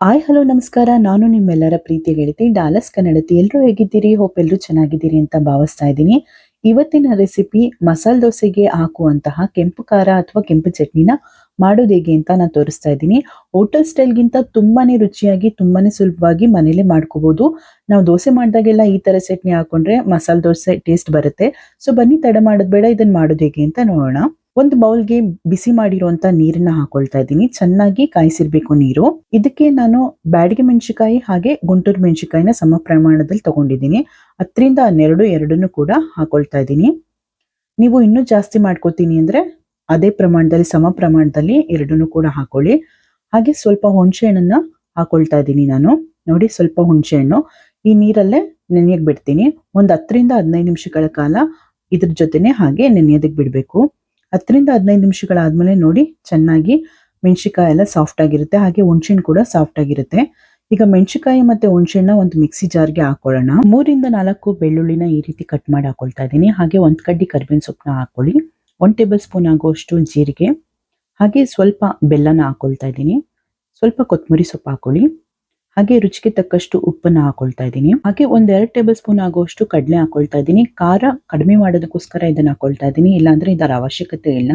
Hi hello ನಮಸ್ಕಾರ. ನಾನು ನಿಮ್ಮೆಲ್ಲರ ಪ್ರೀತಿಯ ಗೆಳತಿ ಡಾಲಸ್ ಕನ್ನಡತಿ. ಎಲ್ಲರೂ ಹೇಗಿದ್ದೀರಿ? ಹೋಪ್ ಎಲ್ಲರೂ ಚೆನ್ನಾಗಿದ್ದೀರಿ ಅಂತ ಭಾವಿಸ್ತಾ ಇದ್ದೀನಿ. ಇವತ್ತಿನ ರೆಸಿಪಿ ಮಸಾಲೆ ದೋಸೆಗೆ ಹಾಕುವಂತಹ ಕೆಂಪು ಖಾರ ಅಥವಾ ಕೆಂಪು ಚಟ್ನಿನ ಮಾಡೋದು ಹೇಗೆ ಅಂತ ನಾನು ತೋರಿಸ್ತಾ ಇದ್ದೀನಿ. ಹೋಟೆಲ್ ಸ್ಟೈಲ್ಗಿಂತ ತುಂಬಾನೇ ರುಚಿಯಾಗಿ ತುಂಬಾನೇ ಸುಲಭವಾಗಿ ಮನೇಲಿ ಮಾಡ್ಕೋಬಹುದು. ನಾವು ದೋಸೆ ಮಾಡಿದಾಗೆಲ್ಲ ಈ ತರ ಚಟ್ನಿ ಹಾಕೊಂಡ್ರೆ ಮಸಾಲೆ ದೋಸೆ ಟೇಸ್ಟ್ ಬರುತ್ತೆ. ಸೊ ಬನ್ನಿ, ತಡ ಮಾಡೋದು ಬೇಡ, ಇದನ್ನ ಮಾಡೋದು ಹೇಗೆ ಅಂತ ನೋಡೋಣ. ಒಂದು ಬೌಲ್ಗೆ ಬಿಸಿ ಮಾಡಿರುವಂತ ನೀರನ್ನ ಹಾಕೊಳ್ತಾ ಇದ್ದೀನಿ. ಚೆನ್ನಾಗಿ ಕಾಯಿಸಿರ್ಬೇಕು ನೀರು. ಇದಕ್ಕೆ ನಾನು ಬ್ಯಾಡಗಿ ಮೆಣಸಿನಕಾಯಿ ಹಾಗೆ ಗುಂಟೂರು ಮೆಣಸಿನಕಾಯಿನ ಸಮ ಪ್ರಮಾಣದಲ್ಲಿ ತಗೊಂಡಿದ್ದೀನಿ. 10ರಿಂದ 12 ಎರಡನ್ನು ಕೂಡ ಹಾಕೊಳ್ತಾ ಇದ್ದೀನಿ. ನೀವು ಇನ್ನೂ ಜಾಸ್ತಿ ಮಾಡ್ಕೋತೀನಿ ಅಂದ್ರೆ ಅದೇ ಪ್ರಮಾಣದಲ್ಲಿ ಸಮ ಪ್ರಮಾಣದಲ್ಲಿ ಎರಡನ್ನು ಕೂಡ ಹಾಕೊಳ್ಳಿ. ಹಾಗೆ ಸ್ವಲ್ಪ ಹುಣಸೆ ಹಣ್ಣನ್ನ ಹಾಕೊಳ್ತಾ ಇದ್ದೀನಿ ನಾನು. ನೋಡಿ, ಸ್ವಲ್ಪ ಹುಣಸೆ ಹಣ್ಣು ಈ ನೀರಲ್ಲೇ ನೆನೆಯಕ್ ಬಿಡ್ತೀನಿ. ಒಂದು 10ರಿಂದ 15 ನಿಮಿಷಗಳ ಕಾಲ ಇದ್ರ ಜೊತೆನೆ ಹಾಗೆ ನೆನೆಯೋದಕ್ಕೆ ಬಿಡಬೇಕು. 10ರಿಂದ 15 ನಿಮಿಷಗಳಾದ್ಮೇಲೆ ನೋಡಿ, ಚೆನ್ನಾಗಿ ಮೆಣಸಿನಕಾಯಿ ಎಲ್ಲ ಸಾಫ್ಟ್ ಆಗಿರುತ್ತೆ, ಹಾಗೆ ಹುಣಸೆಹಣ್ಣು ಕೂಡ ಸಾಫ್ಟ್ ಆಗಿರುತ್ತೆ. ಈಗ ಮೆಣಸಿನಕಾಯಿ ಮತ್ತೆ ಹುಣಸೆಹಣ್ಣನ್ನ ಒಂದು ಮಿಕ್ಸಿ ಜಾರ್ಗೆ ಹಾಕೊಳ್ಳೋಣ. 3ರಿಂದ 4 ಬೆಳ್ಳುಳ್ಳಿನ ಈ ರೀತಿ ಕಟ್ ಮಾಡಿ ಹಾಕೊಳ್ತಾ ಇದ್ದೀನಿ. ಹಾಗೆ ಒಂದು ಕಡ್ಡಿ ಕರಿಬೇವಿನ ಸೊಪ್ಪನ್ನ ಹಾಕೊಳ್ಳಿ. 1 ಟೇಬಲ್ ಸ್ಪೂನ್ ಆಗುವಷ್ಟು ಜೀರಿಗೆ, ಹಾಗೆ ಸ್ವಲ್ಪ ಬೆಲ್ಲನ ಹಾಕೊಳ್ತಾ ಇದ್ದೀನಿ. ಸ್ವಲ್ಪ ಕೊತ್ತಂಬರಿ ಸೊಪ್ಪು ಹಾಕೊಳ್ಳಿ. ಹಾಗೆ ರುಚಿಗೆ ತಕ್ಕಷ್ಟು ಉಪ್ಪನ್ನ ಹಾಕೊಳ್ತಾ ಇದ್ದೀನಿ. ಹಾಗೆ 1-2 ಟೇಬಲ್ ಸ್ಪೂನ್ ಆಗುವಷ್ಟು ಕಡಲೆ ಹಾಕೊಳ್ತಾ ಇದ್ದೀನಿ. ಖಾರ ಕಡಿಮೆ ಮಾಡೋದಕ್ಕೋಸ್ಕರ ಇದನ್ನ ಹಾಕೊಳ್ತಾ ಇದ್ದೀನಿ, ಇಲ್ಲಾಂದ್ರೆ ಇದರ ಅವಶ್ಯಕತೆ ಇಲ್ಲ.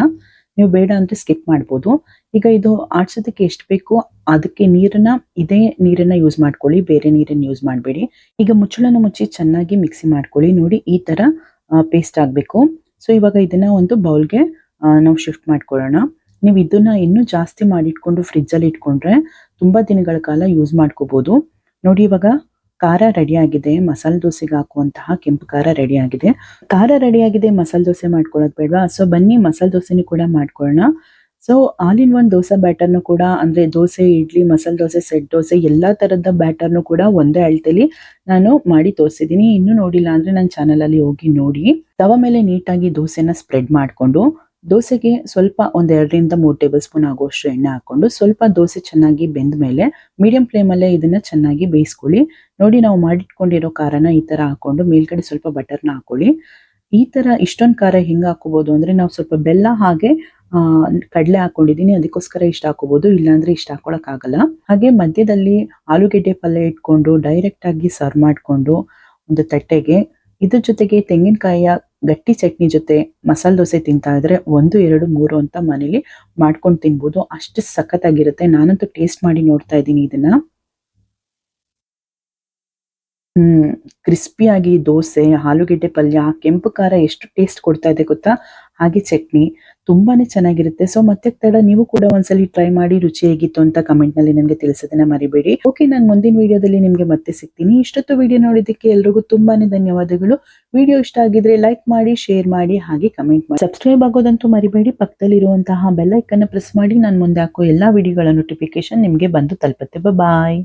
ನೀವು ಬೇಡ ಅಂದ್ರೆ ಸ್ಕಿಪ್ ಮಾಡ್ಬೋದು. ಈಗ ಇದು ಆಡ್ಸೋದಕ್ಕೆ ಎಷ್ಟು ಬೇಕು ಅದಕ್ಕೆ ಇದೇ ನೀರನ್ನ ಯೂಸ್ ಮಾಡ್ಕೊಳ್ಳಿ, ಬೇರೆ ನೀರನ್ನ ಯೂಸ್ ಮಾಡಬೇಡಿ. ಈಗ ಮುಚ್ಚಳನ ಮುಚ್ಚಿ ಚೆನ್ನಾಗಿ ಮಿಕ್ಸಿ ಮಾಡ್ಕೊಳ್ಳಿ. ನೋಡಿ, ಈ ತರ ಪೇಸ್ಟ್ ಆಗಬೇಕು. ಸೊ ಇವಾಗ ಇದನ್ನ ಒಂದು ಬೌಲ್ಗೆ ನಾವು ಶಿಫ್ಟ್ ಮಾಡ್ಕೊಳ್ಳೋಣ. ನೀವು ಇದನ್ನ ಇನ್ನೂ ಜಾಸ್ತಿ ಮಾಡಿಟ್ಕೊಂಡು ಫ್ರಿಜ್ಜಲ್ಲಿ ಇಟ್ಕೊಂಡ್ರೆ ತುಂಬಾ ದಿನಗಳ ಕಾಲ ಯೂಸ್ ಮಾಡ್ಕೋಬಹುದು. ನೋಡಿ, ಇವಾಗ ಖಾರ ರೆಡಿ ಆಗಿದೆ. ಮಸಾಲೆ ದೋಸೆಗೆ ಹಾಕುವಂತಹ ಕೆಂಪು ಖಾರ ರೆಡಿ ಆಗಿದೆ. ಖಾರ ರೆಡಿ ಆಗಿದೆ, ಮಸಾಲೆ ದೋಸೆ ಮಾಡ್ಕೊಳ್ಳೋದು ಬೇಡವಾ? ಸೊ ಬನ್ನಿ, ಮಸಾಲೆ ದೋಸೆನೂ ಕೂಡ ಮಾಡ್ಕೊಳ್ಳೋಣ. So all in one dosa ಬ್ಯಾಟರ್ನು ಕೂಡ, ಅಂದ್ರೆ ದೋಸೆ, ಇಡ್ಲಿ, ಮಸಾಲೆ ದೋಸೆ, ಸೆಟ್ ದೋಸೆ ಎಲ್ಲಾ ತರದ ಬ್ಯಾಟರ್ನು ಕೂಡ ಒಂದೇ ಅಳತೆಲಿ ನಾನು ಮಾಡಿ ತೋರಿಸಿದ್ದೀನಿ. ಇನ್ನೂ ನೋಡಿಲ್ಲ ಅಂದ್ರೆ ನನ್ನ ಚಾನಲ್ ಅಲ್ಲಿ ಹೋಗಿ ನೋಡಿ. ತವ ಮೇಲೆ ನೀಟಾಗಿ ದೋಸೆನ ಸ್ಪ್ರೆಡ್ ಮಾಡ್ಕೊಂಡು ದೋಸೆಗೆ ಸ್ವಲ್ಪ 1-2ರಿಂದ 3 ಟೇಬಲ್ ಸ್ಪೂನ್ ಆಗುವಷ್ಟು ಎಣ್ಣೆ ಹಾಕೊಂಡು ಸ್ವಲ್ಪ ದೋಸೆ ಚೆನ್ನಾಗಿ ಬೆಂದ ಮೇಲೆ ಮೀಡಿಯಂ ಫ್ಲೇಮಲ್ಲೇ ಇದನ್ನ ಚೆನ್ನಾಗಿ ಬೇಯಿಸ್ಕೊಳ್ಳಿ. ನೋಡಿ, ನಾವು ಮಾಡಿಟ್ಕೊಂಡಿರೋ ಖಾರನ ಈ ತರ ಹಾಕೊಂಡು ಮೇಲ್ಗಡೆ ಸ್ವಲ್ಪ ಬಟರ್ನ ಹಾಕೊಳ್ಳಿ. ಈ ತರ ಇಷ್ಟೊಂದು ಖಾರ ಹೆಂಗ್ ಹಾಕೋಬಹುದು ಅಂದ್ರೆ, ನಾವು ಸ್ವಲ್ಪ ಬೆಲ್ಲ ಹಾಗೆ ಕಡಲೆ ಹಾಕೊಂಡಿದೀನಿ, ಅದಕ್ಕೋಸ್ಕರ ಇಷ್ಟ ಹಾಕೋಬಹುದು, ಇಲ್ಲಾಂದ್ರೆ ಇಷ್ಟ ಹಾಕೊಳಕ್ ಆಗಲ್ಲ. ಹಾಗೆ ಮಧ್ಯದಲ್ಲಿ ಆಲೂಗೆಡ್ಡೆ ಪಲ್ಯ ಇಟ್ಕೊಂಡು ಡೈರೆಕ್ಟ್ ಆಗಿ ಸರ್ವ್ ಮಾಡ್ಕೊಂಡು ಒಂದು ತಟ್ಟೆಗೆ ಇದ್ರ ಜೊತೆಗೆ ತೆಂಗಿನಕಾಯಿಯ ಗಟ್ಟಿ ಚಟ್ನಿ ಜೊತೆ ಮಸಾಲೆ ದೋಸೆ ತಿಂತಾ ಇದ್ರೆ 1, 2, 3 ಅಂತ ಮನೇಲಿ ಮಾಡ್ಕೊಂಡು ತಿನ್ಬೋದು. ಅಷ್ಟು ಸಖತ್ತಾಗಿರುತ್ತೆ. ನಾನಂತೂ ಟೇಸ್ಟ್ ಮಾಡಿ ನೋಡ್ತಾ ಇದ್ದೀನಿ ಇದನ್ನ. ಕ್ರಿಸ್ಪಿಯಾಗಿ ದೋಸೆ, ಆಲೂಗೆಡ್ಡೆ ಪಲ್ಯ, ಕೆಂಪು ಖಾರ ಎಷ್ಟು ಟೇಸ್ಟ್ ಕೊಡ್ತಾ ಇದೆ ಗೊತ್ತಾ? ಹಾಗೆ ಚಟ್ನಿ ತುಂಬಾನೇ ಚೆನ್ನಾಗಿರುತ್ತೆ. ಸೊ ಮತ್ತೆ ತಡ, ನೀವು ಕೂಡ ಒಂದ್ಸಲಿ ಟ್ರೈ ಮಾಡಿ ರುಚಿ ಹೇಗಿತ್ತು ಅಂತ ಕಮೆಂಟ್ ನಲ್ಲಿ ನನಗೆ ತಿಳಿಸೋದನ್ನ ಮರಿಬೇಡಿ. ಓಕೆ, ನಾನು ಮುಂದಿನ ವಿಡಿಯೋದಲ್ಲಿ ನಿಮ್ಗೆ ಮತ್ತೆ ಸಿಗ್ತೀನಿ. ಇಷ್ಟೊತ್ತು ವಿಡಿಯೋ ನೋಡಿದ್ದಕ್ಕೆ ಎಲ್ರಿಗೂ ತುಂಬಾನೇ ಧನ್ಯವಾದಗಳು. ವಿಡಿಯೋ ಇಷ್ಟ ಆಗಿದ್ರೆ ಲೈಕ್ ಮಾಡಿ, ಶೇರ್ ಮಾಡಿ, ಹಾಗೆ ಕಮೆಂಟ್ ಮಾಡಿ. ಸಬ್ಸ್ಕ್ರೈಬ್ ಆಗೋದಂತೂ ಮರಿಬೇಡಿ. ಪಕ್ಕದಲ್ಲಿರುವಂತಹ ಬೆಲ್ ಐಕನ್ ಪ್ರೆಸ್ ಮಾಡಿ. ನಾನು ಮುಂದೆ ಹಾಕೋ ಎಲ್ಲಾ ವಿಡಿಯೋಗಳ ನೋಟಿಫಿಕೇಶನ್ ನಿಮ್ಗೆ ಬಂದು ತಲುಪುತ್ತೆ. ಬಾಯ್.